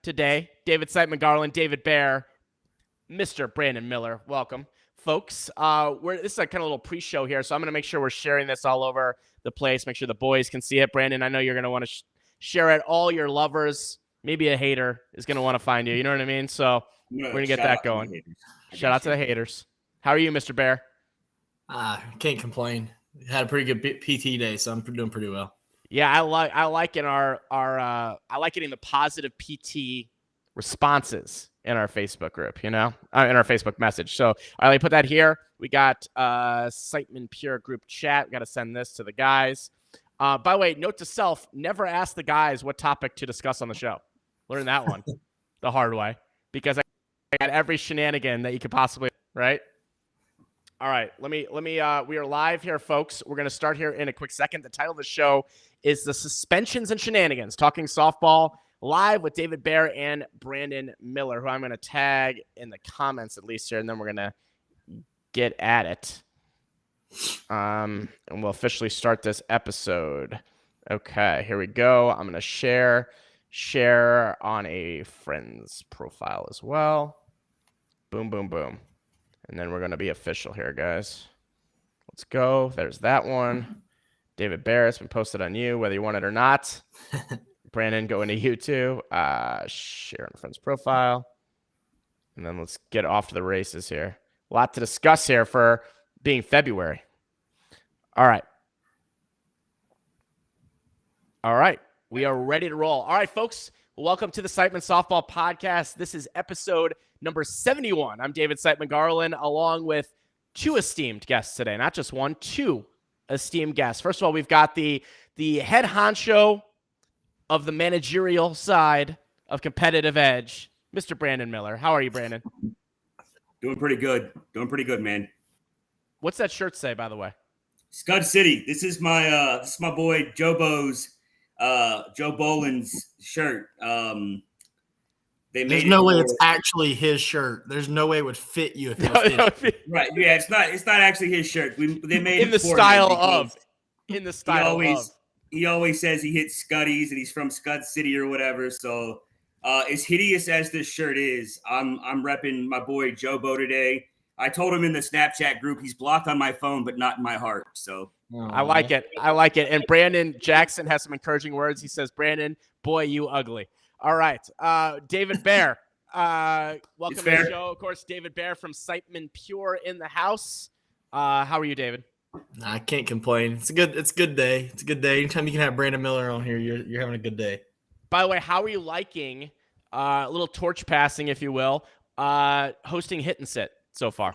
today. David Siteman Garland, David Bear, Mr. Brandon Miller. Welcome, folks. This is a kind of little pre-show here, so I'm going to make sure we're sharing this all over the place. Make sure the boys can see it. Brandon, I know you're going to want to share it. All your lovers, maybe a hater, is going to want to find you. You know what I mean? So we're going to get that going. Shout out to the haters. How are you, Mr. Bear? Can't complain. Had a pretty good PT day, so I'm doing pretty well. Yeah, I like in I like getting the positive PT responses in our Facebook group, in our Facebook message. So let me put that here. We got Siteman Pure group chat. We got to send this to the guys. By the way, note to self: never ask the guys what topic to discuss on the show. Learn that one the hard way, because I got every shenanigan that you could possibly, right? All right, we are live here, folks. We're going to start here in a quick second. The title of the show is The Suspensions and Shenanigans, talking softball live with David Bear and Brandon Miller, who I'm going to tag in the comments at least here, and then we're going to get at it. And we'll officially start this episode. Okay, here we go. I'm going to share on a friend's profile as well. Boom, boom, boom. And then we're going to be official here, guys. Let's go. There's that one. David Bear has been posted on you, whether you want it or not. Brandon, go into you too. Share on a friend's profile. And then let's get off to the races here. A lot to discuss here for being February. All right. We are ready to roll. All right, folks. Welcome to the Siteman Softball Podcast. This is episode number 71. I'm David Siteman Garland, along with two esteemed guests today. Not just one, two esteemed guests. First of all, we've got the head honcho of the managerial side of Competitive Edge, Mr. Brandon Miller. How are you, Brandon? Doing pretty good, man. What's that shirt say, by the way? Scud City. This is my boy Joe Boland's shirt. There's no way it's actually his shirt. There's no way it would fit you if it was his. Right? Yeah, it's not actually his shirt. They made in it the for style him of. In the style of. He always says he hits Scuddies and he's from Scud City or whatever. So, as hideous as this shirt is, I'm repping my boy Joe Bo today. I told him in the Snapchat group he's blocked on my phone, but not in my heart. So. I like it. And Brandon Jackson has some encouraging words. He says, Brandon, boy, you ugly. All right. David Bear, welcome to the show. Of course, David Bear from Siteman Pure in the house. How are you, David? I can't complain. It's a good day. It's a good day. Anytime you can have Brandon Miller on here, you're having a good day. By the way, how are you liking a little torch passing, if you will, hosting Hit and Sit so far?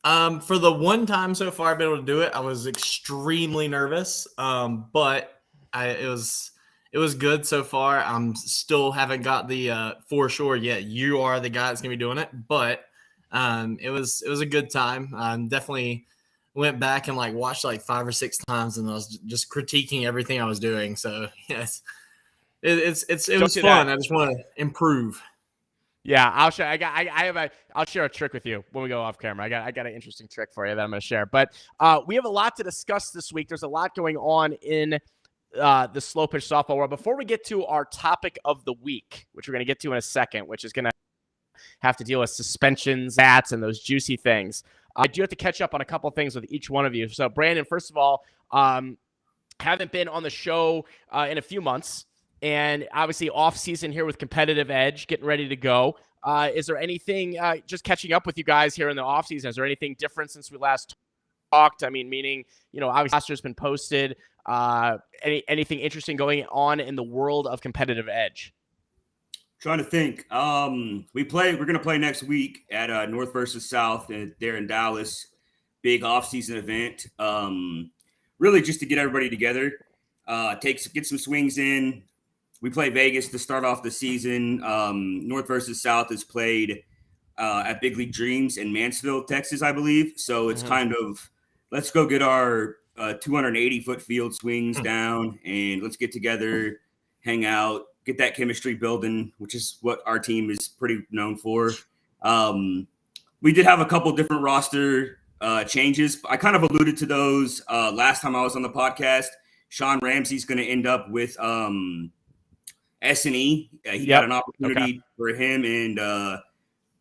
For the one time so far I've been able to do it, I was extremely nervous. But it was good so far. I'm still haven't got the for sure yet. You are the guy that's gonna be doing it, but it was a good time. Definitely went back and watched 5 or 6 times, and I was just critiquing everything I was doing. So yes, it was fun. I just want to improve. Yeah, I'll share. I'll share a trick with you when we go off camera. I got an interesting trick for you that I'm going to share. But we have a lot to discuss this week. There's a lot going on in the slow pitch softball world. Before we get to our topic of the week, which we're going to get to in a second, which is going to have to deal with suspensions, bats, and those juicy things. I do have to catch up on a couple of things with each one of you. So, Brandon, first of all, haven't been on the show in a few months. And obviously off season here with Competitive Edge, getting ready to go. Is there anything, just catching up with you guys here in the off season, is there anything different since we last talked? I mean, meaning, obviously roster's been posted. Anything interesting going on in the world of Competitive Edge? Trying to think. We're going to play next week at North versus South there in Dallas. Big off-season event. Really just to get everybody together. Get some swings in. We play Vegas to start off the season. North versus South is played at Big League Dreams in Mansfield, Texas, I believe. So it's kind of, let's go get our 280-foot field swings down, and let's get together, hang out, get that chemistry building, which is what our team is pretty known for. We did have a couple different roster changes. I kind of alluded to those last time I was on the podcast. Sean Ramsey's going to end up with S&E. He got an opportunity for him and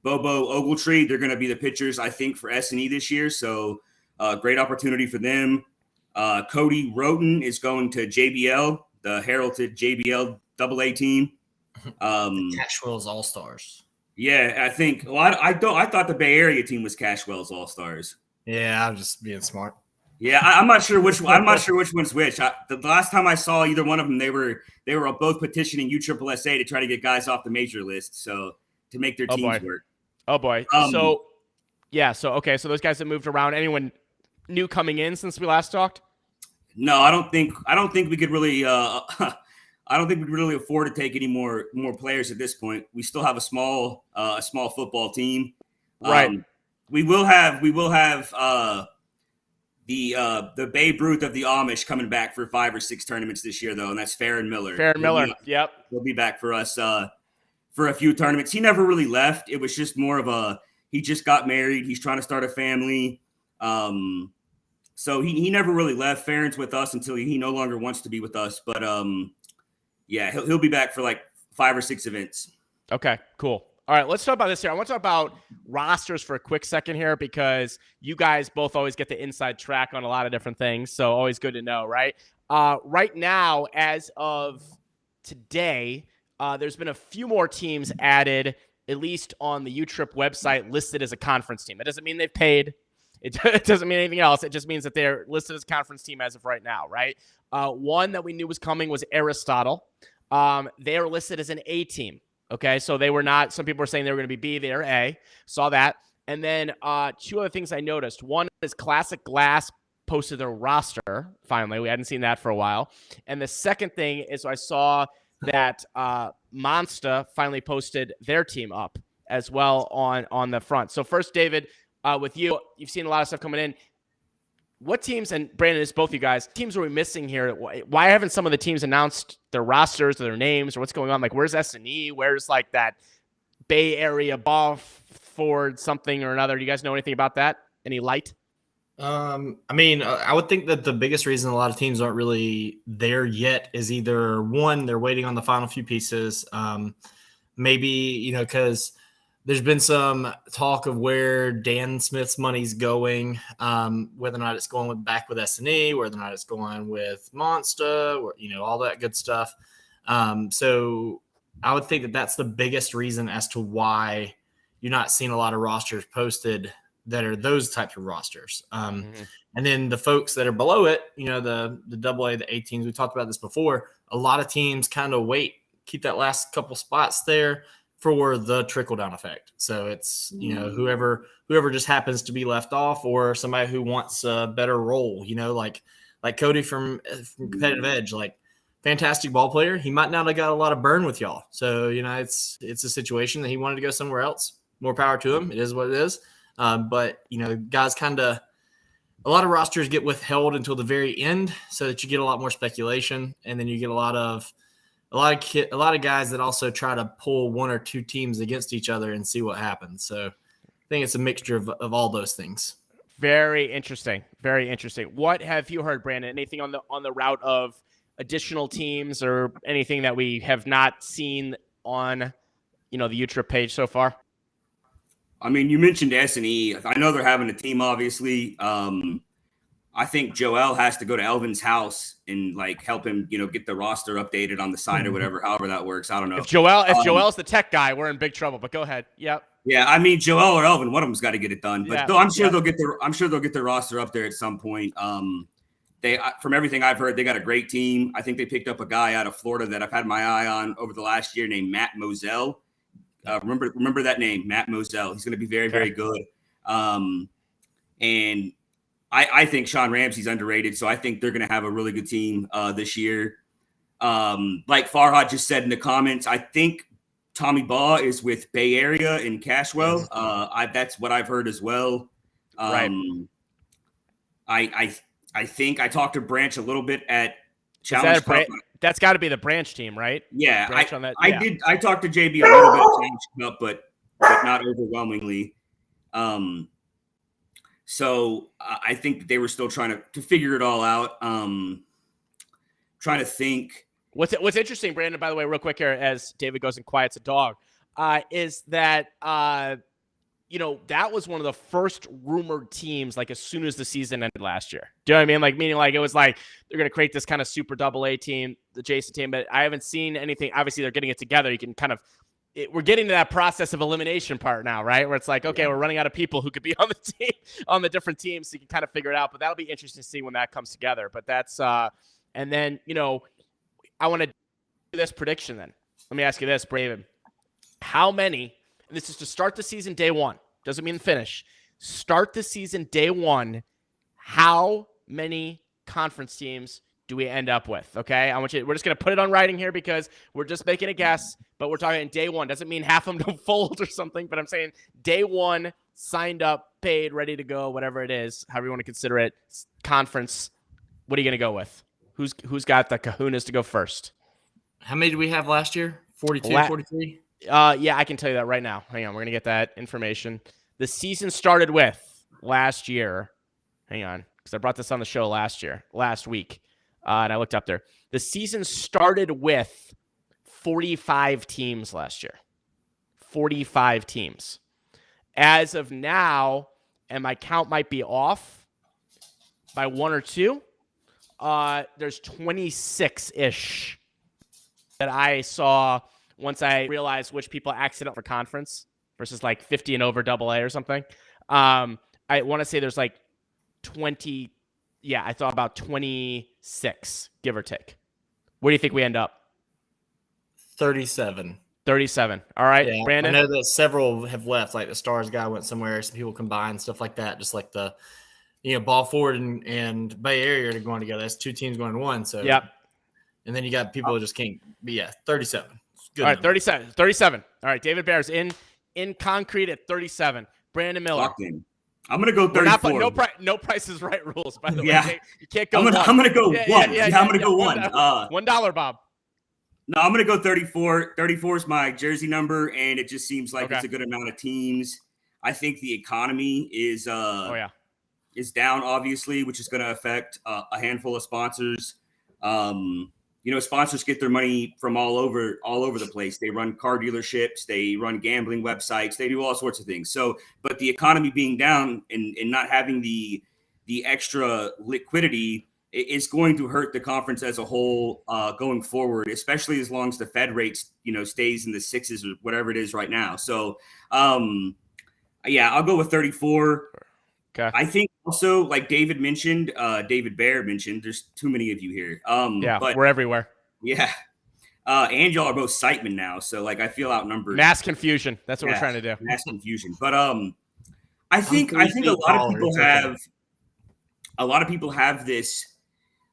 Bobo Ogletree. They're going to be the pitchers, I think, for S&E this year. So great opportunity for them. Cody Roten is going to JBL, the heralded JBL AA team. Cashwell's All-Stars. Yeah, I think. Well, I thought the Bay Area team was Cashwell's All-Stars. Yeah, I'm just being smart. Yeah, I'm not sure which. I'm not sure which one's which. The last time I saw either one of them, they were both petitioning USSSA to try to get guys off the major list, so to make their teams work. Oh boy. So those guys that moved around. Anyone new coming in since we last talked? No, I don't think we could really. I don't think we could really afford to take any more players at this point. We still have a small football team. Right. We will have the Babe Ruth of the Amish coming back for 5 or 6 tournaments this year, though, and that's Farron Miller. Yep. He'll be back for us for a few tournaments. He never really left. It was just more of he just got married. He's trying to start a family. So he never really left. Farron's with us until he no longer wants to be with us. But yeah, he'll be back for like 5 or 6 events. Okay, cool. All right, let's talk about this here. I want to talk about rosters for a quick second here because you guys both always get the inside track on a lot of different things, so always good to know, right? Right now, as of today, there's been a few more teams added, at least on the UTRIP website, listed as a conference team. It doesn't mean they've paid. It doesn't mean anything else. It just means that they're listed as a conference team as of right now, right? One that we knew was coming was Aristotle. They are listed as an A team. Okay, so they were not. Some people were saying they were going to be B. They are A. Saw that. And then 2 other things I noticed. One is Classic Glass posted their roster. Finally, we hadn't seen that for a while. And the second thing is I saw that Monster finally posted their team up as well on the front. So first, David, with you've seen a lot of stuff coming in. What teams, and Brandon, it's both you guys, teams are we missing here? Why haven't some of the teams announced their rosters or their names or what's going on? Like, where's S&E? Where's like that Bay Area ball forward something or another? Do you guys know anything about that? Any light? I mean, I would think that the biggest reason a lot of teams aren't really there yet is either one, they're waiting on the final few pieces. Maybe, because there's been some talk of where Dan Smith's money's going, whether or not it's going back with S&E, whether or not it's going with Monster, or, all that good stuff. So I would think that that's the biggest reason as to why you're not seeing a lot of rosters posted that are those types of rosters. And then the folks that are below it, the AA, the A teams, we talked about this before, a lot of teams kind of keep that last couple spots there for the trickle-down effect. So it's, whoever just happens to be left off or somebody who wants a better role, like Cody from Competitive Edge, like fantastic ball player. He might not have got a lot of burn with y'all. So, it's a situation that he wanted to go somewhere else. More power to him. It is what it is. But, guys a lot of rosters get withheld until the very end so that you get a lot more speculation. And then you get a lot of guys that also try to pull 1 or 2 teams against each other and see what happens. So I think it's a mixture of all those things. Very interesting. Very interesting. What have you heard, Brandon? Anything on the route of additional teams or anything that we have not seen on, the UTRIP page so far? I mean, you mentioned S&E. I know they're having a team, obviously. I think Joel has to go to Elvin's house and help him, get the roster updated on the site or whatever, however that works. I don't know. If Joel's the tech guy, we're in big trouble. But go ahead. Yep. Yeah, I mean Joel or Elvin, one of them's got to get it done. But I'm sure they'll get their roster up there at some point. They, from everything I've heard, they got a great team. I think they picked up a guy out of Florida that I've had my eye on over the last year named Matt Moselle. Remember that name, Matt Moselle. He's going to be very, very good. And I think Sean Ramsey's underrated, so I think they're going to have a really good team this year. Like Farhad just said in the comments, I think Tommy Baugh is with Bay Area in Cashwell. That's what I've heard as well. Right. I think I talked to Branch a little bit at Challenge Cup. That's got to be the Branch team, right? Yeah, Branch on that. I talked to JB a little bit at Challenge Cup, but not overwhelmingly. So I think they were still trying to figure it all out. Trying to think. What's interesting, Brandon, by the way, real quick here, as David goes and quiets a dog, is that that was one of the first rumored teams, like as soon as the season ended last year. Do you know what I mean? Like, meaning like it was like they're going to create this kind of super AA team, the Jason team, but I haven't seen anything. Obviously, they're getting it together. You can kind of we're getting to that process of elimination part now, right? Where it's like, okay, we're running out of people who could be on the team, on the different teams, so you can kind of figure it out. But that'll be interesting to see when that comes together. But that's and then I want to do this prediction. Then let me ask you this, Braven: how many? And this is to start the season day one. Doesn't mean finish. Start the season day one. How many conference teams do we end up with? Okay, we're just going to put it on writing here because we're just making a guess, but we're talking day one. Doesn't mean half of them don't fold or something, but I'm saying day one, signed up, paid, ready to go, whatever it is, however you want to consider it, conference. What are you going to go with? Who's got the kahunas to go first? How many did we have last year? 42, 43? Yeah, I can tell you that right now. Hang on, we're going to get that information. The season started with last year. Hang on, because I brought this on the show last week, and I looked up there. The season started with 45 teams last year. 45 teams. As of now, and my count might be off by one or two, there's 26-ish that I saw once I realized which people accident for conference versus like 50 and over AA or something. I want to say there's like 20. Yeah, I thought about 26, give or take. Where do you think we end up? 37. 37. All right, yeah, Brandon? I know that several have left. Like the Stars guy went somewhere. Some people combined, stuff like that. Just like the, Ball Forward and Bay Area are going together. That's two teams going to one. So, yep. And then you got people who just can't be, 37. Good all right, number. 37. 37. All right, David Bears in concrete at 37. Brandon Miller. I'm going to go 34. No Price is Right rules, by the yeah. way. You can't go I'm going to go one. I'm going to go one. $1, Bob. No, I'm going to go 34. 34 is my jersey number, and it just seems like it's a good amount of teams. I think the economy is down, obviously, which is going to affect a handful of sponsors. Sponsors get their money from all over the place. They run car dealerships, they run gambling websites, they do all sorts of things. So, but the economy being down and not having the extra liquidity is going to hurt the conference as a whole going forward, especially as long as the Fed rates, stays in the sixes or whatever it is right now. So, I'll go with 34. Okay. I think also, like David Bear mentioned, there's too many of you here. But we're everywhere. Yeah. And y'all are both Siteman now. So I feel outnumbered. Mass confusion. That's what we're trying to do. Mass confusion. But I think a lot of people have this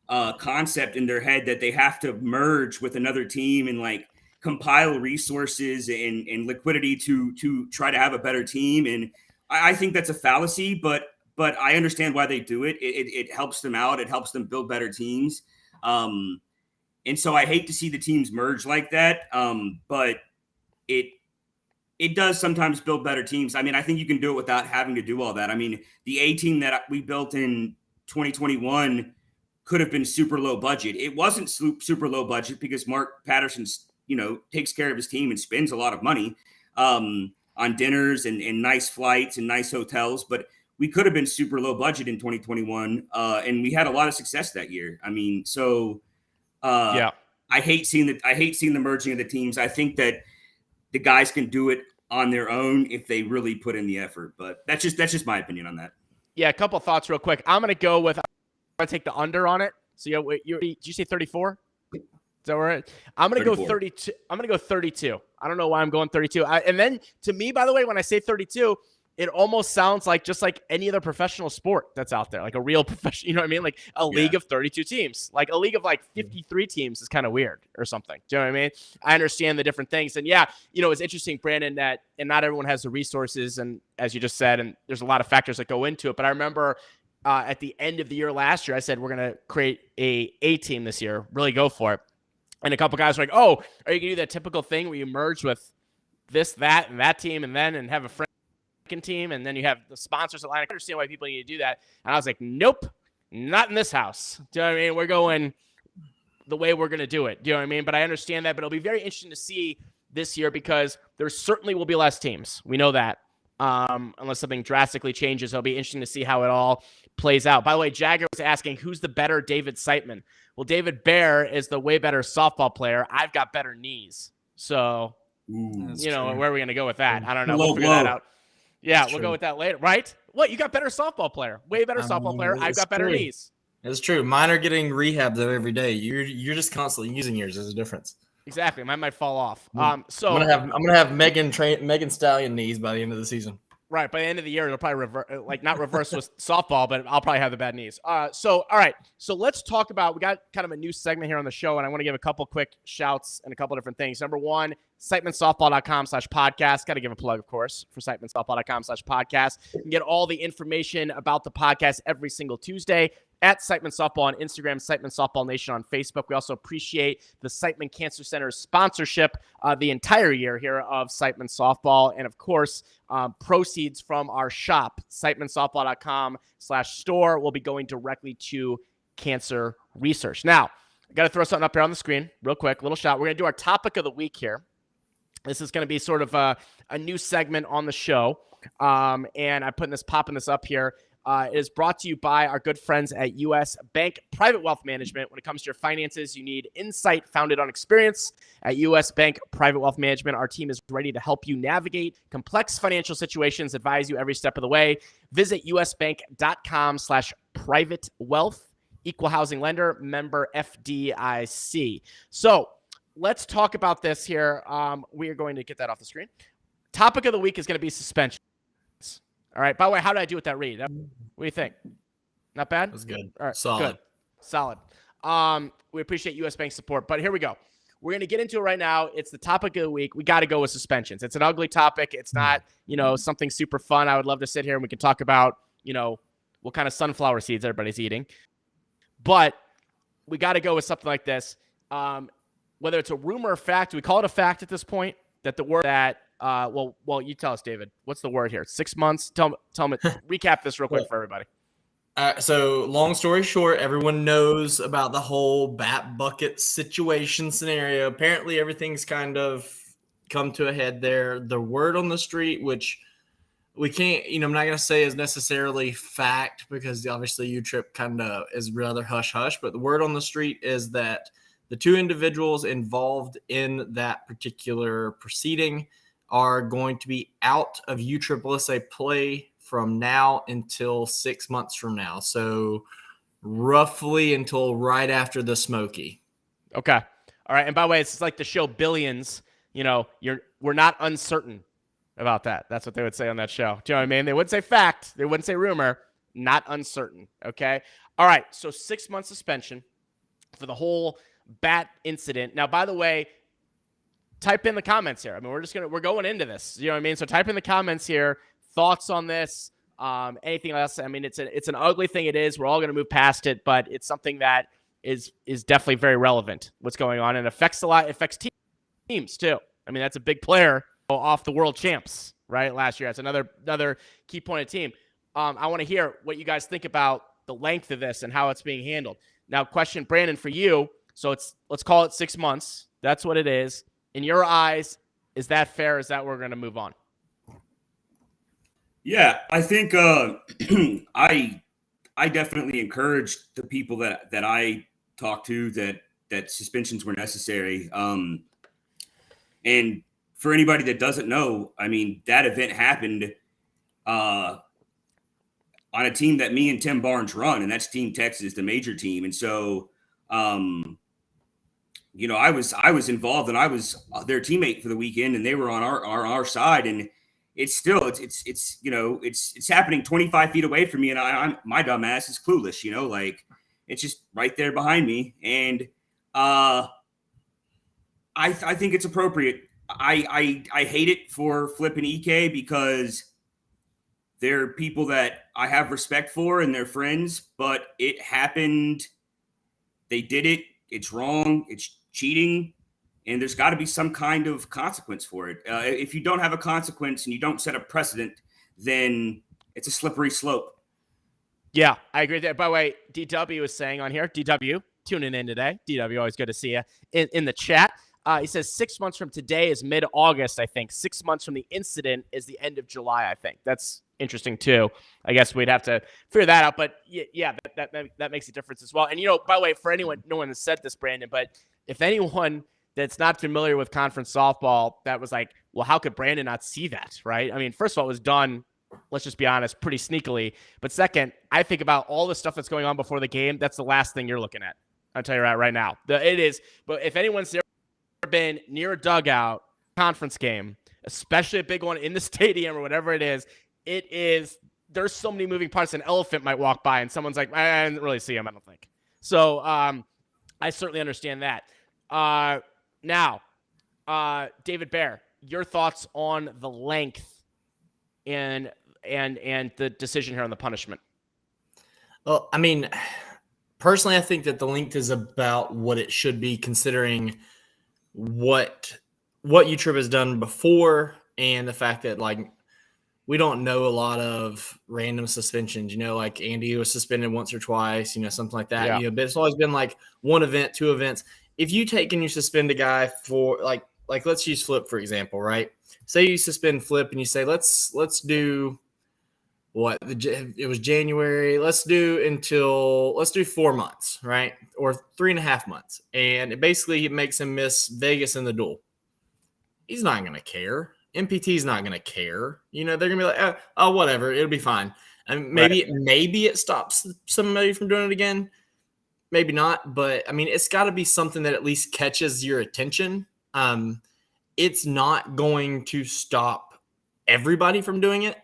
concept in their head that they have to merge with another team and compile resources and liquidity to try to have a better team. And I think that's a fallacy, but I understand why they do it. It helps them out. It helps them build better teams. And so I hate to see the teams merge like that. But it does sometimes build better teams. I mean, I think you can do it without having to do all that. I mean, the A team that we built in 2021 could have been super low budget. It wasn't super low budget because Mark Patterson's, takes care of his team and spends a lot of money. On dinners and nice flights and nice hotels, but we could have been super low budget in 2021. And we had a lot of success that year. I mean, so I hate seeing the merging of the teams. I think that the guys can do it on their own if they really put in the effort, but that's just my opinion on that. Yeah. A couple of thoughts real quick. I'm going to take the under on it. So did you say 34? Is that right? I'm going to go 32. I'm going to go 32. I don't know why I'm going 32. And then to me, by the way, when I say 32, it almost sounds like just like any other professional sport that's out there, like a real professional, you know what I mean? Like a league of 32 teams, like a league of 53 teams is kind of weird or something. Do you know what I mean? I understand the different things. And it's interesting, Brandon, that and not everyone has the resources. And as you just said, and there's a lot of factors that go into it. But I remember at the end of the year last year, I said, we're going to create a team this year, really go for it. And a couple guys were like, oh, are you going to do that typical thing where you merge with this, that, and that team and have a second team and then you have the sponsors that line? I understand why people need to do that. And I was like, nope, not in this house. Do you know what I mean? the way we're going to do it. You know what I mean? But I understand that. But it'll be very interesting to see this year because there certainly will be less teams. We know that. Unless something drastically changes, it'll be interesting to see how it all plays out. By the way, Jagger was asking, who's the better David Siteman? Well, David Bear is the way better softball player. I've got better knees. So, you know, where are we going to go with that? I don't know. We'll figure that out. Yeah, we'll go with that later. Right? What? You got better softball player. Way better softball player. I've got better knees. It's true. Mine are getting rehabbed every day. You're just constantly using yours. There's a difference. Exactly. Mine might fall off. So I'm gonna have Megan Stallion knees by the end of the season. Right. By the end of the year, it'll probably not reverse with softball, but I'll probably have the bad knees. So all right. So let's talk about, we got kind of a new segment here on the show, and I want to give a couple quick shouts and a couple different things. Number one, SitemanSoftball.com/podcast. Got to give a plug, of course, for SitemanSoftball.com/podcast. You can get all the information about the podcast every single Tuesday at Siteman Softball on Instagram, Siteman Softball Nation on Facebook. We also appreciate the Siteman Cancer Center's sponsorship the entire year here of Siteman Softball. And, of course, proceeds from our shop, SitemanSoftball.com/store, will be going directly to cancer research. Now, I got to throw something up here on the screen real quick, little shot. We're going to do our topic of the week here. This is going to be sort of a new segment on the show. And I'm popping this up here. It is brought to you by our good friends at U.S. Bank Private Wealth Management. When it comes to your finances, you need insight founded on experience. At U.S. Bank Private Wealth Management, our team is ready to help you navigate complex financial situations, advise you every step of the way. Visit usbank.com/privatewealth, equal housing lender, member FDIC. So let's talk about this here. We are going to get that off the screen. Topic of the week is going to be suspension. All right. By the way, how did I do with that read? What do you think? Not bad? That was good. All right. Solid. Good. Solid. We appreciate U.S. Bank support. But here we go. We're going to get into it right now. It's the topic of the week. We got to go with suspensions. It's an ugly topic. It's not, something super fun. I would love to sit here and we can talk about, what kind of sunflower seeds everybody's eating. But we got to go with something like this. Whether it's a rumor or fact, we call it a fact at this point, that the word that well, you tell us, David. What's the word here? 6 months? Tell me. Recap this real quick for everybody. So long story short, everyone knows about the whole bat bucket situation scenario. Apparently, everything's kind of come to a head there. The word on the street, which we can't, I'm not going to say is necessarily fact because obviously UTRIP kind of is rather hush-hush, but the word on the street is that the two individuals involved in that particular proceeding are going to be out of USSSA play from now until 6 months from now. So roughly until right after the Smoky. Okay. All right. And by the way, it's like the show Billions. We're not uncertain about that. That's what they would say on that show. Do you know what I mean? They wouldn't say fact. They wouldn't say rumor. Not uncertain. Okay. All right. So 6 month suspension for the whole bat incident. Now, by the way, type in the comments here. I mean, we're going into this. You know what I mean? So type in the comments here. Thoughts on this? Anything else? I mean, it's an ugly thing. It is. We're all going to move past it, but it's something that is definitely very relevant. What's going on and affects a lot. It affects teams too. I mean, that's a big player off the world champs right last year. That's another key point of team. I want to hear what you guys think about the length of this and how it's being handled. Now, question, Brandon, for you. So let's call it 6 months. That's what it is. In your eyes, is that fair? Is that where we're going to move on? Yeah, I think I definitely encourage the people that I talked to that suspensions were necessary. And for anybody that doesn't know, I mean, that event happened on a team that me and Tim Barnes run, and that's Team Texas, the major team. And so, I was involved, and I was their teammate for the weekend, and they were on our side, and it's happening 25 feet away from me, and my dumb ass is clueless, it's just right there behind me, and I think it's appropriate. I hate it for Flip and EK because they're people that I have respect for and they're friends, but it happened. They did it. It's wrong. It's cheating. And there's got to be some kind of consequence for it. If you don't have a consequence and you don't set a precedent, then it's a slippery slope. Yeah, I agree with that. By the way, DW is saying on here, DW, tuning in today. DW, always good to see you in the chat. He says 6 months from today is mid-August, I think. 6 months from the incident is the end of July, I think. That's interesting, too. I guess we'd have to figure that out. But, yeah, that makes a difference as well. And, by the way, for anyone, no one has said this, Brandon, but if anyone that's not familiar with conference softball that was like, well, how could Brandon not see that, right? I mean, first of all, it was done, let's just be honest, pretty sneakily. But second, I think about all the stuff that's going on before the game. That's the last thing you're looking at. I'll tell you right now. It is. But if anyone's there, been near a dugout conference game, especially a big one in the stadium or whatever it is, there's so many moving parts. An elephant might walk by and someone's like, I didn't really see him, I don't think. So I certainly understand that. Now, David Bear, your thoughts on the length and the decision here on the punishment? Well, I mean, personally, I think that the length is about what it should be, considering what UTRIP has done before and the fact that, like, we don't know a lot of random suspensions, like Andy was suspended once or twice, something like that. Yeah. But it's always been like one event, two events. If you take and you suspend a guy for like let's use Flip, for example, right? Say you suspend Flip and you say, let's do what? It was January. Let's do 4 months, right? Or 3.5 months. And it basically makes him miss Vegas in the duel. He's not going to care. MPT's not going to care. They're going to be like, oh, whatever. It'll be fine. And maybe it stops somebody from doing it again. Maybe not. But, I mean, it's got to be something that at least catches your attention. It's not going to stop everybody from doing it.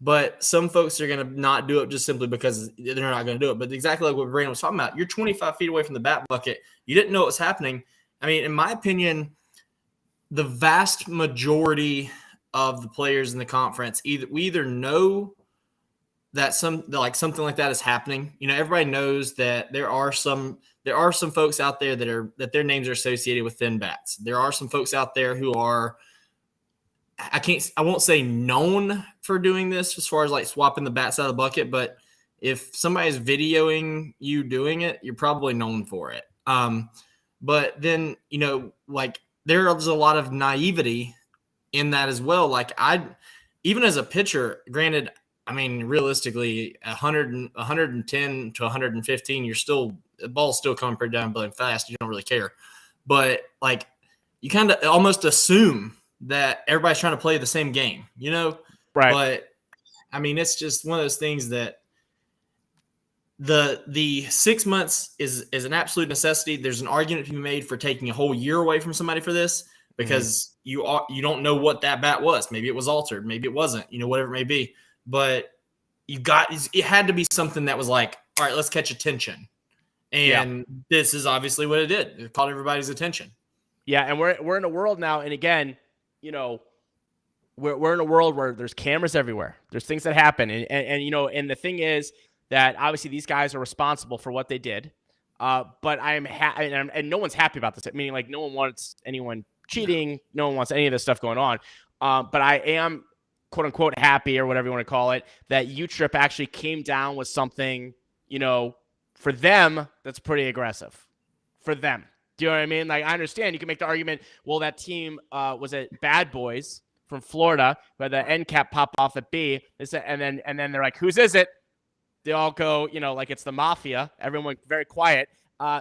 But some folks are going to not do it just simply because they're not going to do it. But exactly like what Brandon was talking about, you're 25 feet away from the bat bucket. You didn't know what was happening. I mean, in my opinion, the vast majority of the players in the conference, we either know that something like that is happening. Everybody knows that there are some folks out there that their names are associated with thin bats. There are some folks out there who are, I won't say known for doing this as far as like swapping the bats out of the bucket, but if somebody's videoing you doing it, you're probably known for it. But then, there's a lot of naivety in that as well. Like even as a pitcher, granted, I mean, realistically, 110 to 115, the ball's still coming pretty down but fast. You don't really care. But like you kind of almost assume that everybody's trying to play the same game, Right. But I mean, it's just one of those things that the 6 months is an absolute necessity. There's an argument to be made for taking a whole year away from somebody for this because you don't know what that bat was. Maybe it was altered. Maybe it wasn't, whatever it may be. But it had to be something that was like, all right, let's catch attention. And This is obviously what it did. It caught everybody's attention. Yeah. And we're in a world now. And again, we're in a world where there's cameras everywhere. There's things that happen. And the thing is that obviously these guys are responsible for what they did. But I'm and no one's happy about this. Meaning like no one wants anyone cheating. No one wants any of this stuff going on. But I am quote unquote happy or whatever you want to call it, that UTRIP actually came down with something, for them, that's pretty aggressive for them. Do you know what I mean? Like, I understand you can make the argument, well, that team was at Bad Boys from Florida, where the end cap pop off at B. And then they're like, whose is it? They all go, like it's the mafia. Everyone very quiet,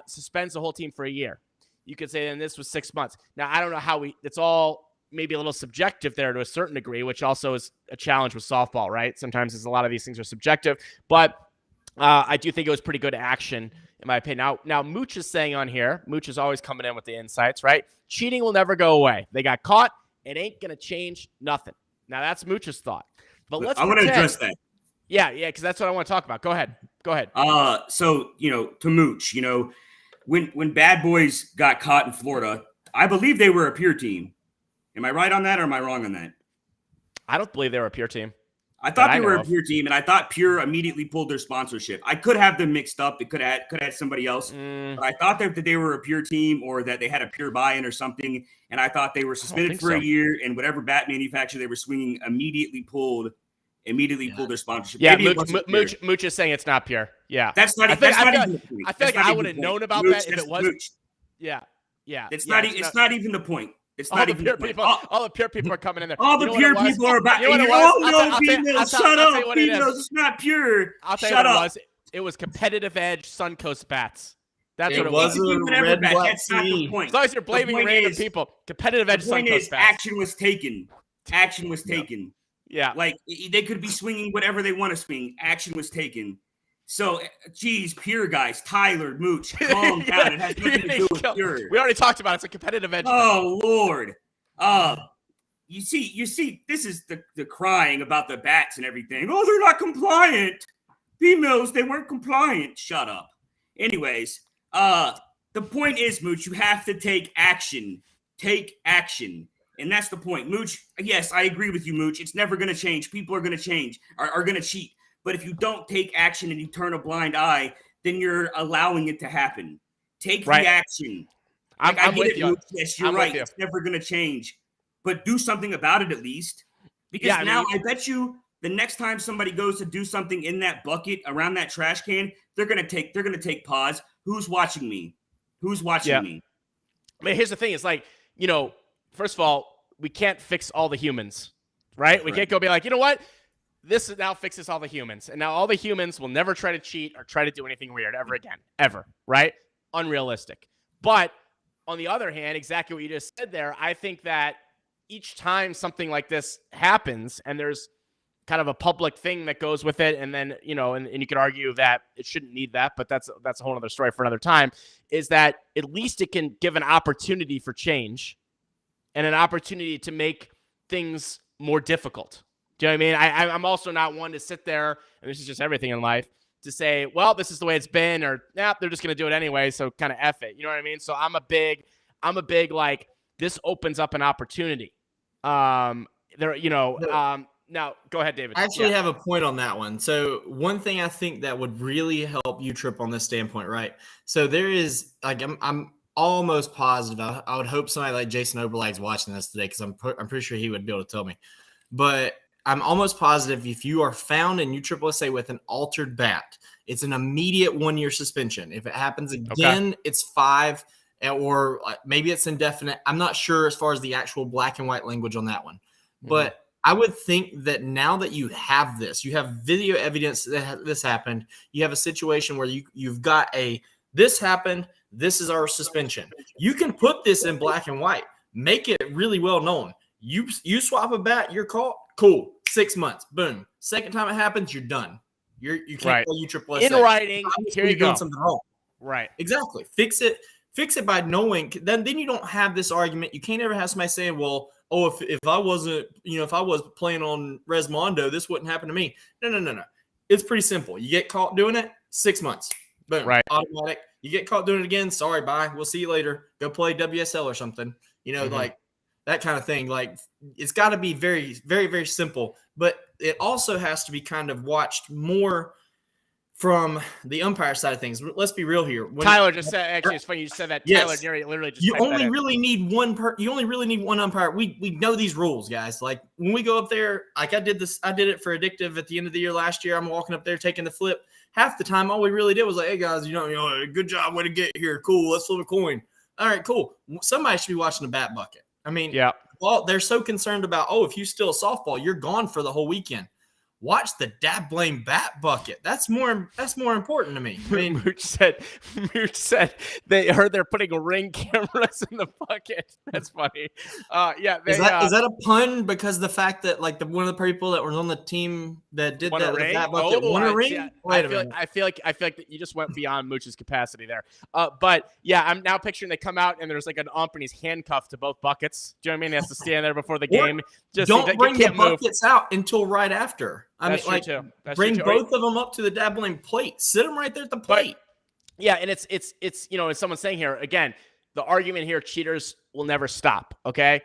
suspends the whole team for a year. You could say then this was 6 months. Now, I don't know how it's all maybe a little subjective there to a certain degree, which also is a challenge with softball, right? Sometimes a lot of these things are subjective, but I do think it was pretty good action, in my opinion. Now Mooch is saying on here, Mooch is always coming in with the insights, right? Cheating will never go away. They got caught. It ain't going to change nothing. Now, that's Mooch's thought. But I want to address that. Yeah, because that's what I want to talk about. Go ahead. So, to Mooch, when Bad Boys got caught in Florida, I believe they were a peer team. Am I right on that or am I wrong on that? I don't believe they were a peer team. I thought they were a Pure team, and I thought Pure immediately pulled their sponsorship. I could have them mixed up. It could have had somebody else. But I thought that they were a Pure team or that they had a Pure buy-in or something, and I thought they were suspended for a year, and whatever bat manufacturer they were swinging immediately pulled their sponsorship. Yeah, Mooch is saying it's not Pure. Yeah. That's not. I feel That's not like even the point. I feel That's like not I even would the have point. known about Mooch, that if that's it was. Mooch. Yeah. Yeah. It's yeah, not. It's not even the point. It's all not the even pure the point. people. All the pure people are coming in there. All You the know what it pure was? people are about. You know what it was? Oh no, females! Shut I'll tell up, you what it is. females! It's not pure. I'll tell you Shut what it up. was. It was competitive edge Suncoast bats. That's what It it was was. a Whatever red and bat. black That's not the TV. point. As long as you're blaming point random is- people, competitive The edge point Suncoast is, bats. action was taken. Action was taken. Yeah. Like they could be swinging whatever they want to swing. Action was taken. So, geez, pure guys, Tyler, Mooch, calm down. It has nothing to do with pure. We already talked about it. It's a competitive edge. Oh Lord. You see, this is the crying about the bats and everything. Oh, they're not compliant. Females, they weren't compliant. Shut up. Anyways, the point is, Mooch, you have to take action. Take action. And that's the point. Mooch, yes, I agree with you, Mooch. It's never going to change. People are going to change, are going to cheat. But if you don't take action and you turn a blind eye, then you're allowing it to happen. Take the action. I'm with you. Mooch. Yes, you're right. It's never going to change. But do something about it at least. Because I bet you the next time somebody goes to do something in that bucket around that trash can, they're gonna take pause. Who's watching me? Who's watching me? I mean, here's the thing: it's like, first of all, we can't fix all the humans, right? We can't go be like, you know what? This now fixes all the humans, and now all the humans will never try to cheat or try to do anything weird ever again, ever, right? Unrealistic. But on the other hand, exactly what you just said there, I think that each time something like this happens and there's kind of a public thing that goes with it, and then, and you could argue that it shouldn't need that, but that's a whole other story for another time, is that at least it can give an opportunity for change and an opportunity to make things more difficult. Do you know what I mean? I'm also not one to sit there, and this is just everything in life, to say, well, this is the way it's been, or they're just going to do it anyway, so kind of F it. You know what I mean? So I'm a big like, this opens up an opportunity. Now go ahead, David. I actually have a point on that one. So one thing I think that would really help you trip on this standpoint, right? So there is, like, I'm almost positive. I would hope somebody like Jason Oberlag's watching this today, because I'm pretty sure he would be able to tell me. But I'm almost positive if you are found in USSSA with an altered bat, it's an immediate 1-year suspension. If it happens again, it's 5, or maybe it's indefinite. I'm not sure as far as the actual black and white language on that one. But I would think that now that you have this, you have video evidence that this happened, you have a situation where you've got this happened, this is our suspension. You can put this in black and white, make it really well known. You swap a bat, you're caught, cool, 6 months, boom. Second time it happens, you're done. You can't play USSSA. In writing, here you go. Doing something wrong. Right. Exactly. Fix it by knowing. Then you don't have this argument. You can't ever have somebody saying, well, oh, if I wasn't, if I was playing on Resmondo, this wouldn't happen to me. No. It's pretty simple. You get caught doing it, 6 months. Boom. Right. Automatic. You get caught doing it again, sorry, bye. We'll see you later. Go play WSL or something. Like that kind of thing. Like, it's got to be very, very, very simple. But it also has to be kind of watched more from the umpire side of things. Let's be real here. Tyler just said, actually, it's funny you said that. Yes. Tyler literally just you only really need one umpire. We know these rules, guys. Like, when we go up there, like I did it for Addictive at the end of the year last year. I'm walking up there taking the flip. Half the time, all we really did was like, hey guys, good job, way to get here. Cool, let's flip a coin. All right, cool. Somebody should be watching the bat bucket. I mean, well, they're so concerned about, if you steal a softball, you're gone for the whole weekend. Watch the dad blame bat bucket. That's more important to me. I mean, Mooch said they heard they're putting Ring cameras in the bucket. That's funny. Is that a pun? Because the fact that one of the people that was on the team that did that with that bucket won a ring. Yeah. Wait a minute. I feel like that you just went beyond Mooch's capacity there. But yeah, I'm now picturing they come out and there's like an ump and he's handcuffed to both buckets. Do you know what I mean? He has to stand there before the game. Just don't bring the buckets out until right after. That's true too. Bring both of them up to the dabbling plate. Sit them right there at the plate. Yeah, and it's as someone's saying here, again, the argument here, cheaters will never stop, okay?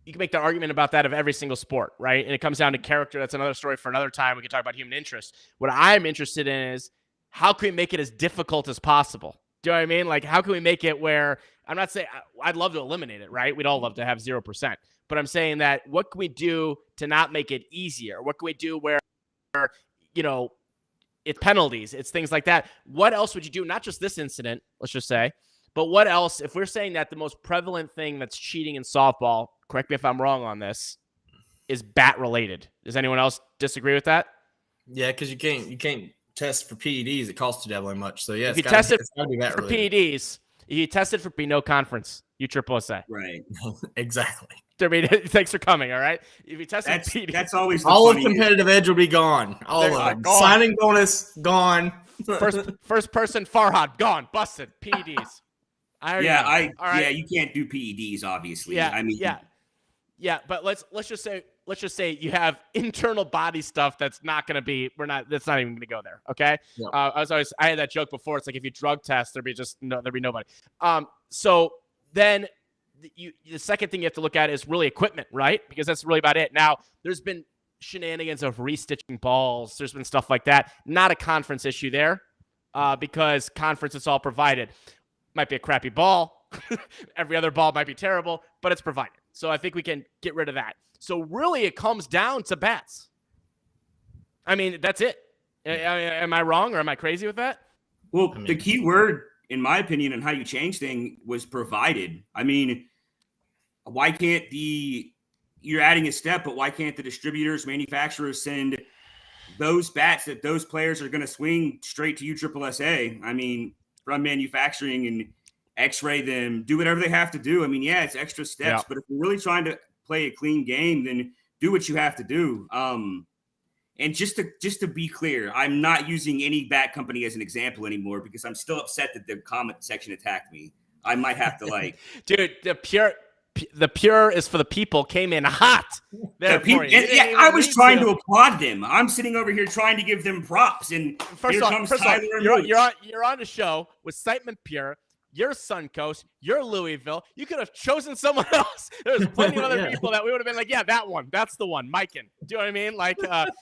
You can make the argument about that of every single sport, right? And it comes down to character. That's another story for another time. We can talk about human interest. What I'm interested in is, how can we make it as difficult as possible? Do you know what I mean? Like, how can we make it where, I'm not saying, I'd love to eliminate it, right? We'd all love to have 0%. But I'm saying that, what can we do to not make it easier? What can we do where, it's penalties, it's things like that. What else would you do? Not just this incident, let's just say, but what else? If we're saying that the most prevalent thing that's cheating in softball, correct me if I'm wrong on this, is bat related. Does anyone else disagree with that? Yeah, because you can't test for PEDs. It costs too devilish much. So yeah, If you test it be bat for related. PEDs, you test it for no conference. USSSA. Right. Exactly. I mean, thanks for coming. All right. If you test it for PEDs, That's always the All of funniest. competitive edge will be gone. All of them. gone. Signing bonus gone. first person Farhad gone, busted. PEDs. Yeah, you can't do PEDs, obviously. Yeah, I mean, yeah. But let's just say you have internal body stuff that's not going to be. That's not even going to go there. Okay. Yep. I had that joke before. It's like if you drug test, there'd be nobody. So then the second thing you have to look at is really equipment, right? Because that's really about it. Now there's been shenanigans of restitching balls. There's been stuff like that. Not a conference issue there, because conference is all provided. Might be a crappy ball. Every other ball might be terrible, but it's provided. So I think we can get rid of that. So really it comes down to bats. I mean, that's it. Am I wrong or am I crazy with that? Well, the key word, in my opinion, and how you change things was provided. I mean, why can't you're adding a step, but why can't the distributors, manufacturers send those bats that those players are going to swing straight to USSSA? I mean, from manufacturing and x-ray them, do whatever they have to do. I mean, yeah, it's extra steps, but if you're really trying to play a clean game, then do what you have to do. And just to be clear, I'm not using any bat company as an example anymore because I'm still upset that the comment section attacked me. I might have to dude, the pure is for the people came in hot. I was trying to applaud them. I'm sitting over here trying to give them props, and first off, you're on the show with Siteman Pure. You're Suncoast. You're Louisville. You could have chosen someone else. There's plenty of other people that we would have been like, yeah, that one. That's the one. Mikan. Do you know what I mean? Like,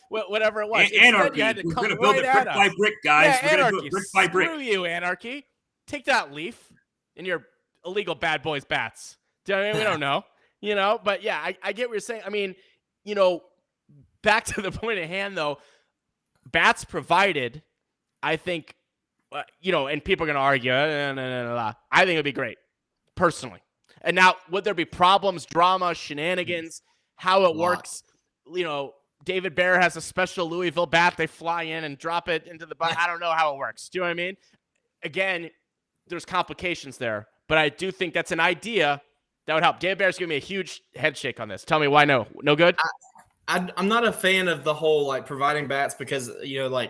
whatever it was. Anarchy. We're going to build it brick by brick, guys. Yeah, we're going to do it brick by brick. Screw you, Anarchy. Take that, Leaf, and your illegal bad boys bats. Do you know what I mean? We don't know. But yeah, I get what you're saying. I mean, back to the point at hand, though, bats provided, I think, and people are going to argue, I think it'd be great, personally. And now, would there be problems, drama, shenanigans, how it works? David Bear has a special Louisville bat. They fly in and drop it into the I don't know how it works. Do you know what I mean? Again, there's complications there. But I do think that's an idea that would help. David Bear's giving me a huge head shake on this. Tell me why no? No good? I'm not a fan of the whole, providing bats because, I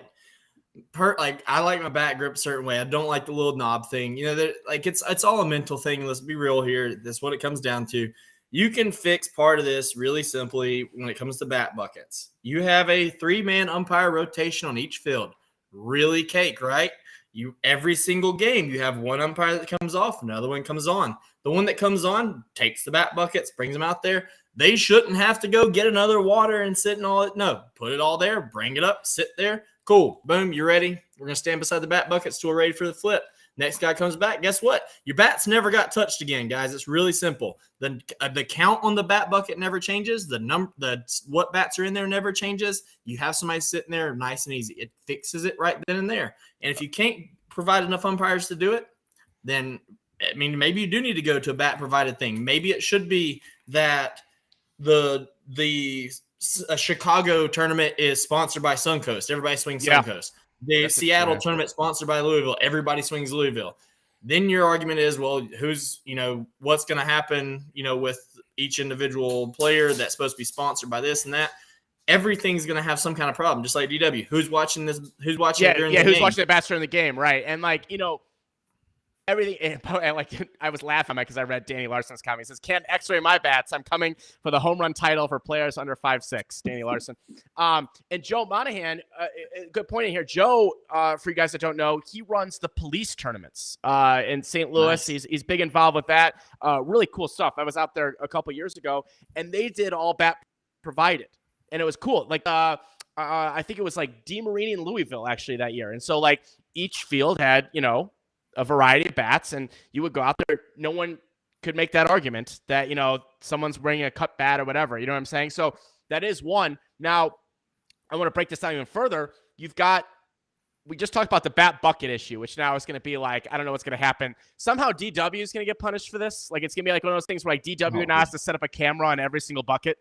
like my bat grip a certain way. I don't like the little knob thing. It's all a mental thing. Let's be real here. That's what it comes down to. You can fix part of this really simply when it comes to bat buckets. You have a 3-man umpire rotation on each field. Really cake, right? Every single game, you have one umpire that comes off, another one comes on. The one that comes on takes the bat buckets, brings them out there. They shouldn't have to go get another water and sit and all it. No, put it all there, bring it up, sit there. Cool. Boom. You're ready. We're going to stand beside the bat buckets till we're ready for the flip. Next guy comes back. Guess what? Your bats never got touched again, guys. It's really simple. The count on the bat bucket never changes. What bats are in there never changes. You have somebody sitting there nice and easy. It fixes it right then and there. And if you can't provide enough umpires to do it, then, maybe you do need to go to a bat provided thing. Maybe it should be that the Chicago tournament is sponsored by Suncoast. Everybody swings Suncoast. The Seattle tournament sponsored by Louisville. Everybody swings Louisville. Then your argument is, well, who's, what's going to happen, with each individual player that's supposed to be sponsored by this and that. Everything's going to have some kind of problem, just like DW. Who's watching this? Who's watching it during the game? Who's watching the bats during the game, right? And everything. And I was laughing because I read Danny Larson's comment. He says, "Can't X-ray my bats. I'm coming for the home run title for players under 5'6". Danny Larson. And Joe Monahan, good point in here. Joe, for you guys that don't know, he runs the police tournaments in St. Louis. Nice. He's big involved with that. Really cool stuff. I was out there a couple years ago, and they did all bat provided, and it was cool. I think it was DeMarini and Louisville actually that year, and so each field had a variety of bats, and you would go out there. No one could make that argument that, someone's bringing a cut bat or whatever. You know what I'm saying? So that is one. Now, I want to break this down even further. You've got we just talked about the bat bucket issue, which now is going to be like, I don't know what's going to happen. Somehow DW is going to get punished for this. Like, it's going to be like one of those things where like DW now has to set up a camera on every single bucket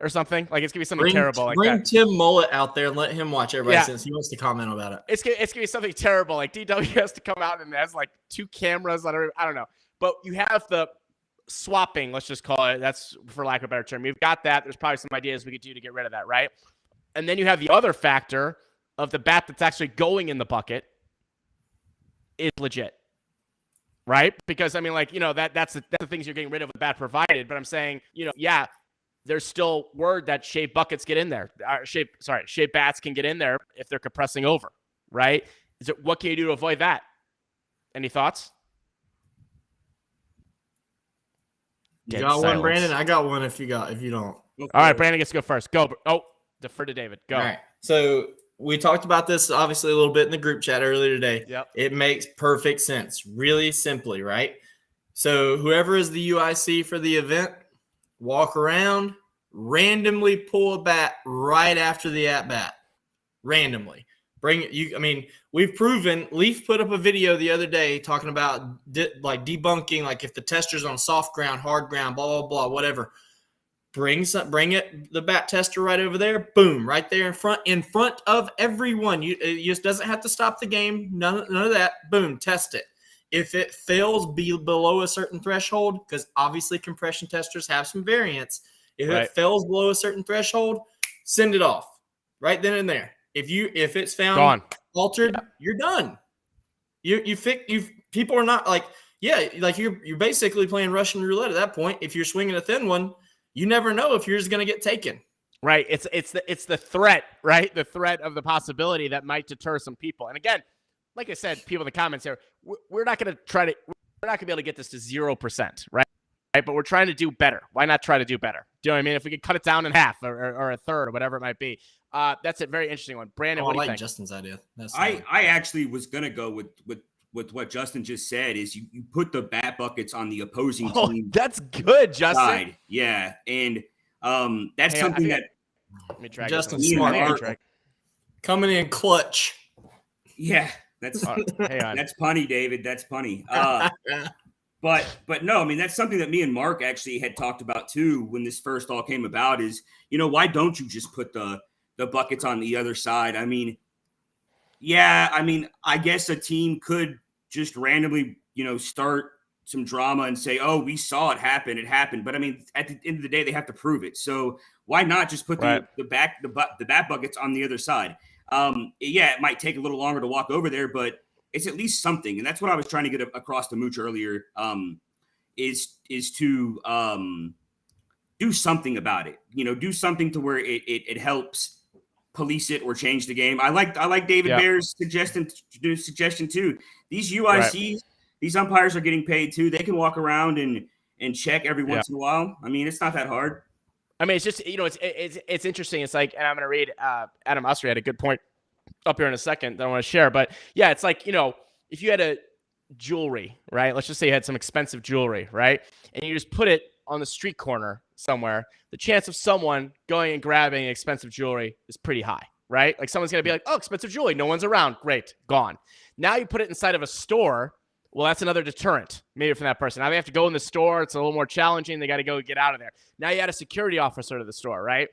or something. Like, it's going to be something terrible like bring that. Tim Mullet out there and let him watch everybody since he wants to comment about it. It's going to be something terrible. Like, DW has to come out and has like 2 cameras on every, I don't know. But you have the swapping, let's just call it. That's for lack of a better term. We've got that. There's probably some ideas we could do to get rid of that, right? And then you have the other factor of the bat that's actually going in the bucket is legit, right? Because, I mean, like, you know, that's the things you're getting rid of with bat provided. But I'm saying, you know, yeah, there's still word that shaped buckets get in there. Shaped bats can get in there if they're compressing over, right? What can you do to avoid that? Any thoughts? You got one, Brandon? I got one if you don't. All right, Brandon gets to go first. Go. Oh, defer to David. Go. All right. So we talked about this obviously a little bit in the group chat earlier today. Yep. It makes perfect sense, really simply, right? So whoever is the UIC for the event, walk around, randomly pull a bat right after the at-bat. Randomly. Bring it. I mean, we've proven. Leaf put up a video the other day talking about debunking, like if the tester's on soft ground, hard ground, blah blah blah, whatever. Bring the bat tester right over there. Boom, right there in front of everyone. It just doesn't have to stop the game. None of that. Boom, test it. If it fails below a certain threshold, because obviously compression testers have some variance. If it fails below a certain threshold, send it off right then and there. If it's found altered, you're done. People are not like, like you're basically playing Russian roulette at that point. If you're swinging a thin one, you never know if yours is going to get taken. Right. It's the threat, right? The threat of the possibility that might deter some people. And again, like I said, people in the comments here, we're not going to be able to get this to 0%, right? But we're trying to do better. Why not try to do better? Do you know what I mean? If we could cut it down in half or a third or whatever it might be. That's a very interesting one. Brandon, what do you think? Justin's idea. I actually was going to go with what Justin just said is you put the bat buckets on the opposing team. That's good, Justin. Side. Yeah. And that's something that let me try Justin's smart. Coming in clutch. Yeah. That's that's punny, David. That's punny. But no, I mean, that's something that me and Mark actually had talked about too when this first all came about is, you know, why don't you just put the buckets on the other side? I mean, I guess a team could just randomly, you know, start some drama and say, oh, we saw it happen. It happened. But I mean, at the end of the day, they have to prove it. So why not just put the bat buckets on the other side? It might take a little longer to walk over there, but it's at least something. And that's what I was trying to get across to Mooch earlier, is to do something about it. You know, do something to where it helps police it or change the game. I like David Bear's suggestion too. These UICs, these umpires are getting paid too. They can walk around and check every once in a while. I mean, it's not that hard. I mean, it's just, you know, it's interesting. It's like, and I'm going to read, Adam Usry had a good point up here in a second that I want to share. But yeah, it's like, you know, if you had a jewelry, right? Let's just say you had some expensive jewelry, right? And you just put it on the street corner somewhere, the chance of someone going and grabbing expensive jewelry is pretty high, right? Like someone's going to be like, oh, expensive jewelry. No one's around. Great. Gone. Now you put it inside of a store. Well, that's another deterrent maybe from that person. Now they have to go in the store. It's a little more challenging. They got to go get out of there. Now you add a security officer to the store, right?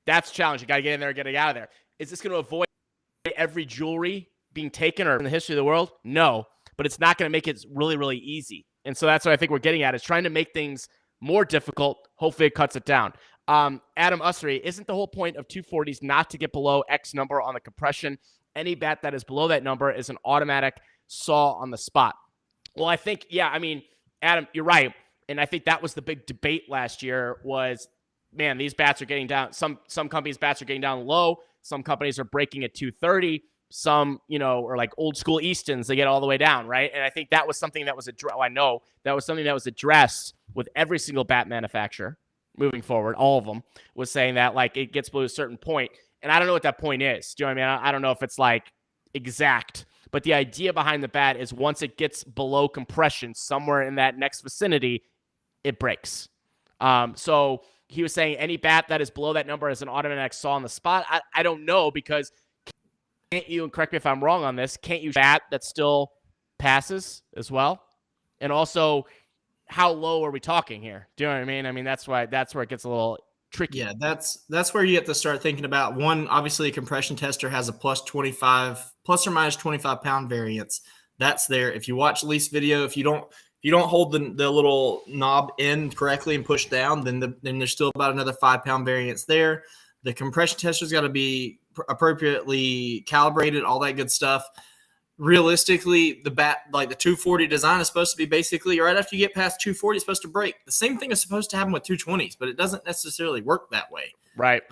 That's challenging. You got to get in there, get it out of there. Is this going to avoid every jewelry being taken or in the history of the world? No, but it's not going to make it really, really easy. And so that's what I think we're getting at, is trying to make things more difficult. Hopefully it cuts it down. Adam Usry, isn't the whole point of 240s not to get below X number on the compression? Any bat that is below that number is an automatic saw on the spot. Well, I think, I mean, Adam, you're right. And I think that was the big debate last year was, man, these bats are getting down. Some companies' bats are getting down low. Some companies are breaking at 230. Some, you know, are like old school Eastons. They get all the way down, right? And I think that was something that was addressed with every single bat manufacturer moving forward. All of them was saying that, like, it gets below a certain point. And I don't know what that point is. Do you know what I mean? I don't know if it's like exact. But the idea behind the bat is once it gets below compression, somewhere in that next vicinity, it breaks. So he was saying any bat that is below that number is an automatic saw on the spot. I don't know, because can't you, and correct me if I'm wrong on this, can't you bat that still passes as well? And also, how low are we talking here? Do you know what I mean? I mean, that's where it gets a little tricky. Yeah, that's where you have to start thinking about one. Obviously, a compression tester has a plus or minus 25 pound variance. That's there. If you watch Lee's video, if you don't hold the little knob in correctly and push down, then there's still about another 5 pound variance there. The compression tester's got to be appropriately calibrated, all that good stuff. Realistically, the bat, like the 240 design, is supposed to be basically right after you get past 240, it's supposed to break. The same thing is supposed to happen with 220s, but it doesn't necessarily work that way. Right.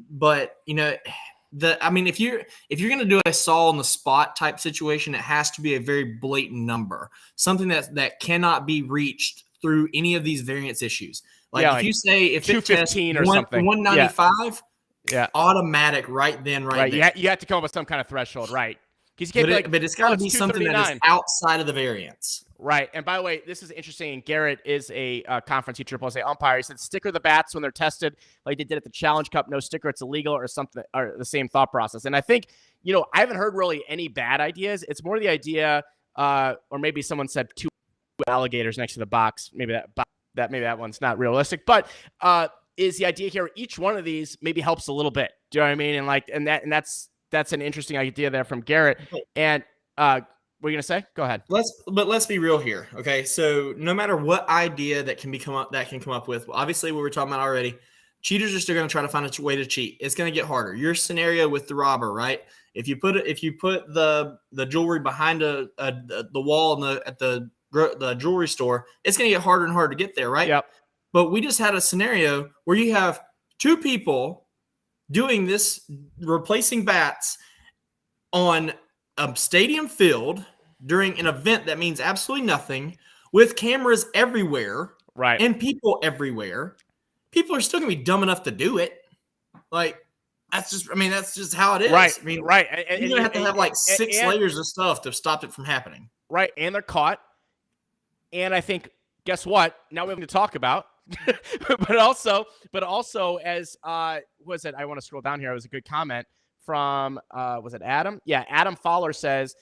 But if you're going to do a saw on the spot type situation, it has to be a very blatant number, something that cannot be reached through any of these variance issues. If you say if 215 or something, 195, yeah, automatic right then, right there. You have to come up with some kind of threshold, right? Because you can't but it's got to be something that is outside of the variance. Right. And by the way, this is interesting. And Garrett is a conference USSSA umpire. He said sticker the bats when they're tested like they did at the Challenge Cup. No sticker, it's illegal, or something, or the same thought process. And I think, I haven't heard really any bad ideas. It's more the idea, or maybe someone said 2 alligators next to the box. Maybe that one's not realistic. But is the idea here each one of these maybe helps a little bit. Do you know what I mean? And that's an interesting idea there from Garrett. And what are you gonna say? Go ahead. Let's be real here. Okay. So no matter what idea that can come up with, obviously what we're talking about already, cheaters are still going to try to find a way to cheat. It's going to get harder. Your scenario with the robber, right? If you put the jewelry behind the wall at the jewelry store, it's going to get harder and harder to get there, right? Yep. But we just had a scenario where you have 2 people doing this, replacing bats on a stadium field during an event that means absolutely nothing, with cameras everywhere, right, and people everywhere. People are still gonna be dumb enough to do it. That's just how it is. Right. I mean, right. You're gonna have to have 6 layers of stuff to stop it from happening. Right. And they're caught. And I think, guess what? Now we have to talk about. but also as was it? I want to scroll down here. It was a good comment from was it Adam? Yeah, Adam Fowler says,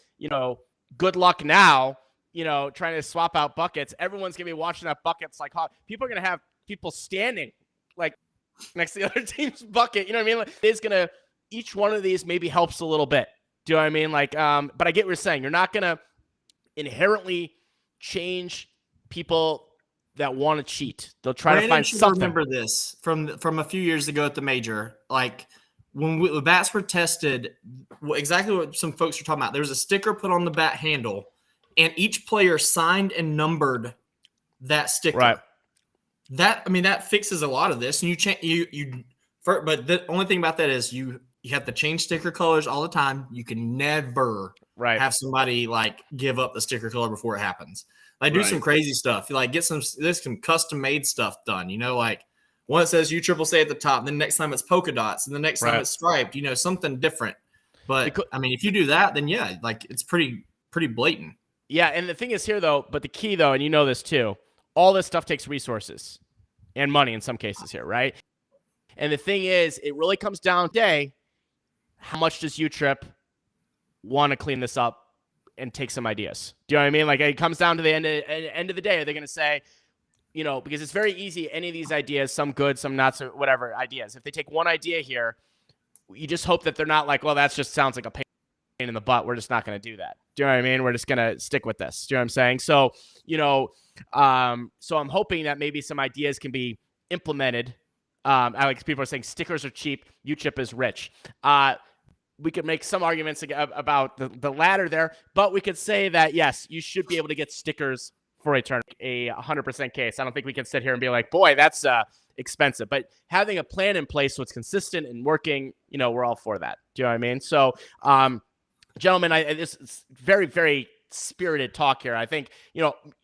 good luck now. Trying to swap out buckets. Everyone's gonna be watching that buckets like hot. People are gonna have people standing next to the other team's bucket. You know what I mean? It's gonna, each one of these maybe helps a little bit. Do you know what I mean? But I get what you're saying. You're not gonna inherently change people that want to cheat. They'll try to find something. Remember this from a few years ago at the major. When the bats were tested, exactly what some folks were talking about. There was a sticker put on the bat handle, and each player signed and numbered that sticker. Right. That fixes a lot of this. And but the only thing about that is you have to change sticker colors all the time. You can never have somebody give up the sticker color before it happens. Do some crazy stuff. There's some custom made stuff done. One that says USSSA at the top, then next time it's polka dots, and the next time it's striped. Something different. But if you do that, then yeah, it's pretty blatant. Yeah, and the thing is here though, but the key though, and you know this too, all this stuff takes resources and money in some cases here, right? And the thing is, it really comes down to how much does UTRIP want to clean this up and take some ideas? Do you know what I mean? It comes down to the end of the day. Are they going to say, because it's very easy, any of these ideas, some good, some not so, whatever ideas. If they take one idea here, you just hope that they're not that just sounds like a pain in the butt. We're just not going to do that. Do you know what I mean? We're just going to stick with this. Do you know what I'm saying? So, so I'm hoping that maybe some ideas can be implemented. People are saying stickers are cheap, UChip is rich. We could make some arguments about the latter there, but we could say that, yes, you should be able to get stickers for a tournament, a 100% case. I don't think we can sit here and be like, boy, that's expensive. But having a plan in place so it's consistent and working, we're all for that. Do you know what I mean? So, gentlemen, this is very, very spirited talk here. I think,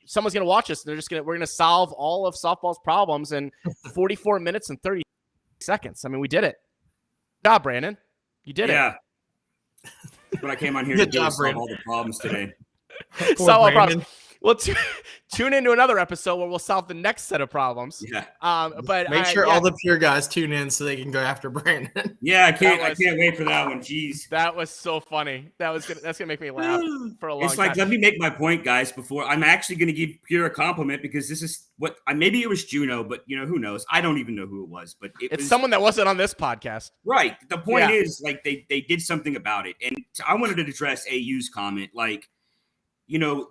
someone's going to watch us and we're going to solve all of softball's problems in 44 minutes and 30 seconds. We did it. Good job, Brandon. You did it. Yeah. That's what I came on here to do, solve all the problems today. Solve all problems. Well, tune into another episode where we'll solve the next set of problems. Yeah. But make sure all the pure guys tune in so they can go after Brandon. Yeah, I can't wait for that one. Jeez. That was so funny. That's gonna make me laugh for a long time. It's like, let me make my point, guys, before I'm actually gonna give Pure a compliment, because this is what maybe it was Juno, but who knows? I don't even know who it was, but it's someone that wasn't on this podcast. Right. The point is, like, they did something about it. And I wanted to address AU's comment, like,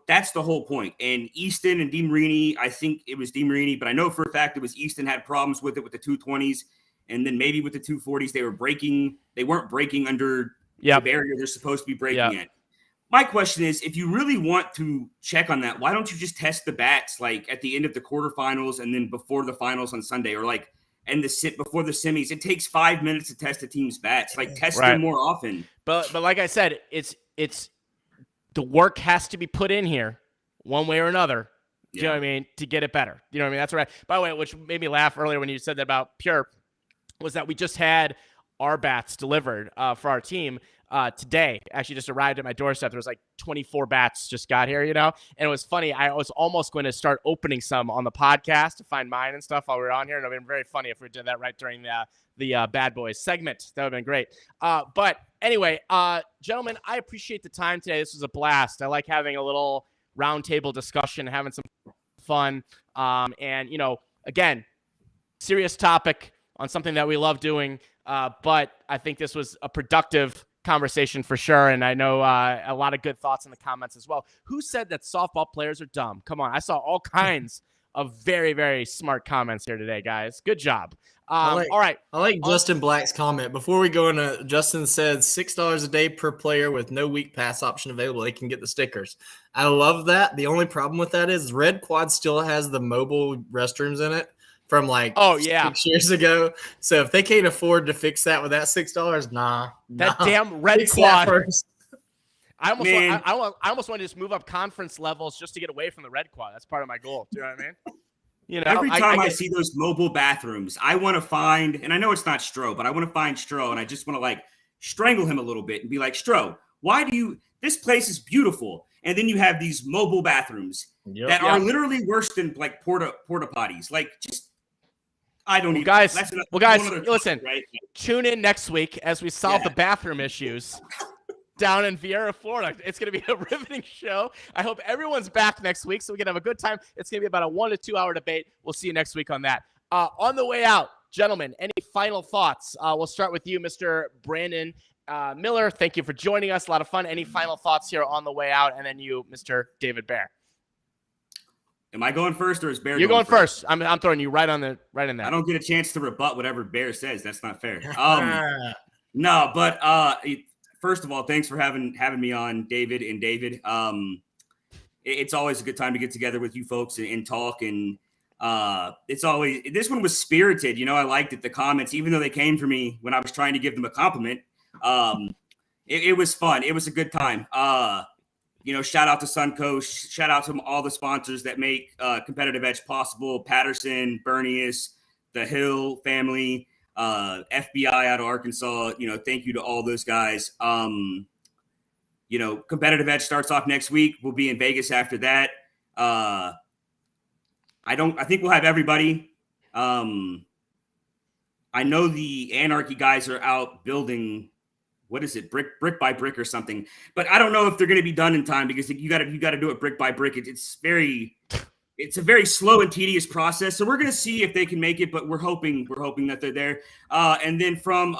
that's the whole point. And Easton and DeMarini, I think it was DeMarini, but I know for a fact it was Easton had problems with it with the 220s. And then maybe with the 240s, they weren't breaking under the barrier they're supposed to be breaking at. My question is, if you really want to check on that, why don't you just test the bats like at the end of the quarterfinals and then before the finals on Sunday, or like before the semis? It takes 5 minutes to test a team's bats. Like, test them more often. But like I said, it's the work has to be put in here one way or another. Do you know what I mean? To get it better. You know what I mean? That's right. By the way, which made me laugh earlier when you said that about Pure, was that we just had our bats delivered for our team today. Actually just arrived at my doorstep. There was like 24 bats just got here, and it was funny. I was almost going to start opening some on the podcast to find mine and stuff while we were on here. And it would have been very funny if we did that right during the Bad Boys segment. That would have been great. But anyway, gentlemen, I appreciate the time today. This was a blast. I like having a little roundtable discussion, having some fun. And, again, serious topic on something that we love doing. But I think this was a productive conversation for sure. And I know a lot of good thoughts in the comments as well. Who said that softball players are dumb? Come on. I saw all kinds of very, very smart comments here today, guys. Good job. All right. I like Justin Black's comment. Before we go into, Justin said $6 a day per player with no week pass option available. They can get the stickers. I love that. The only problem with that is Red Quad still has the mobile restrooms in it from 6 years ago. So if they can't afford to fix that with that $6, nah. Damn Red Quad. I almost want to just move up conference levels just to get away from the Red Quad. That's part of my goal. Do you know what I mean? Every time I see those mobile bathrooms, I want to find, and I know it's not Stro, but I want to find Stro, and I just want to strangle him a little bit and be like, Stro, this place is beautiful. And then you have these mobile bathrooms that are literally worse than porta potties. I don't even. Guys, listen, right? Tune in next week as we solve the bathroom issues down in Viera, Florida. It's going to be a riveting show. I hope everyone's back next week so we can have a good time. It's going to be about a 1 to 2 hour debate. We'll see you next week on that. On the way out, gentlemen, any final thoughts? We'll start with you, Mr. Brandon Miller. Thank you for joining us. A lot of fun. Any final thoughts here on the way out? And then you, Mr. David Bear. Am I going first, or is Bear? You're going first. I'm throwing you right in there. I don't get a chance to rebut whatever Bear says. That's not fair. No, but first of all, thanks for having me on, David and David. It's always a good time to get together with you folks and talk. And this one was spirited. I liked it. The comments, even though they came for me when I was trying to give them a compliment, it was fun. It was a good time. Shout out to Suncoast. Shout out to all the sponsors that make Competitive Edge possible. Patterson, Bernius, the Hill family, FBI out of Arkansas. Thank you to all those guys. Competitive Edge starts off next week. We'll be in Vegas after that. I think we'll have everybody. I know the Anarchy guys are out building. What is it? Brick by brick or something. But I don't know if they're going to be done in time, because you got to do it brick by brick. It's a very slow and tedious process. So we're going to see if they can make it, but we're hoping that they're there. And then from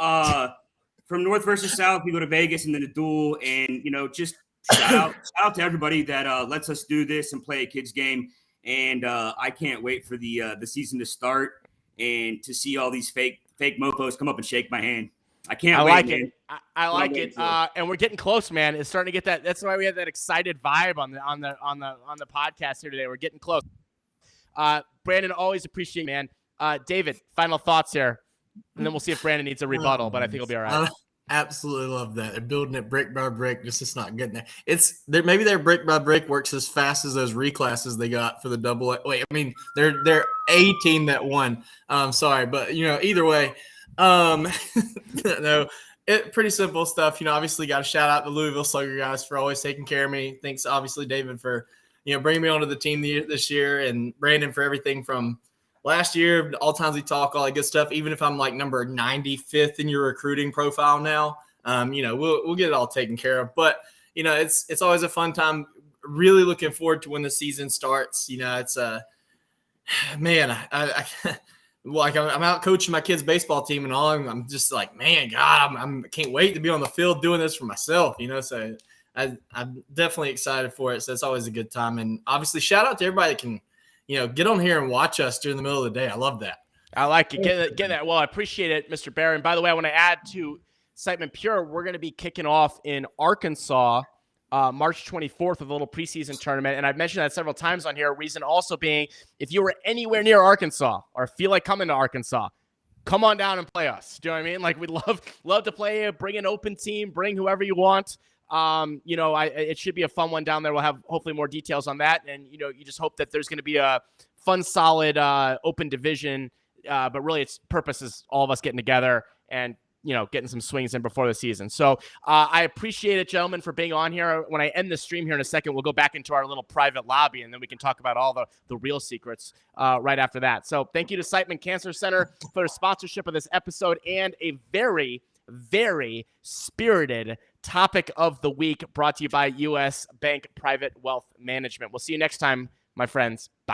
North versus South, we go to Vegas and then a duel. And just shout out to everybody that lets us do this and play a kids game. And I can't wait for the season to start and to see all these fake mofos come up and shake my hand. I can't wait. I like it. And we're getting close, man. It's starting to get that. That's why we have that excited vibe on the podcast here today. We're getting close. Brandon, always appreciate, man. David, final thoughts here, and then we'll see if Brandon needs a rebuttal. But I think he'll be all right. Absolutely love that. They're building it brick by brick. Just not getting there. Maybe their brick by brick works as fast as those reclasses they got for the double. Wait, I mean they're a team that won. Sorry, but either way. No, pretty simple stuff. Obviously got to shout out the Louisville Slugger guys for always taking care of me. Thanks, obviously, David, for bringing me onto the team this year, and Brandon for everything from last year, all times we talk, all that good stuff. Even if I'm like number 95th in your recruiting profile now, we'll get it all taken care of. But it's always a fun time. Really looking forward to when the season starts. It's man, I I'm out coaching my kids' baseball team and all. I'm just like, man, God, I can't wait to be on the field doing this for myself. So I'm definitely excited for it. So it's always a good time. And obviously, shout out to everybody that can, get on here and watch us during the middle of the day. I love that. I like it. Get that. Well, I appreciate it, Mr. Barron. By the way, I want to add to Siteman Pure, we're going to be kicking off in Arkansas March 24th with a little preseason tournament. And I've mentioned that several times on here. Reason also being, if you were anywhere near Arkansas or feel like coming to Arkansas, come on down and play us. Do you know what I mean? Like, we'd love to play you. Bring an open team. Bring whoever you want. It should be a fun one down there. We'll have hopefully more details on that. And, you just hope that there's going to be a fun, solid open division. But really its purpose is all of us getting together and, getting some swings in before the season. So I appreciate it, gentlemen, for being on here. When I end the stream here in a second, we'll go back into our little private lobby, and then we can talk about all the real secrets right after that. So thank you to Siteman Cancer Center for the sponsorship of this episode and a very, very spirited topic of the week brought to you by U.S. Bank Private Wealth Management. We'll see you next time, my friends. Bye.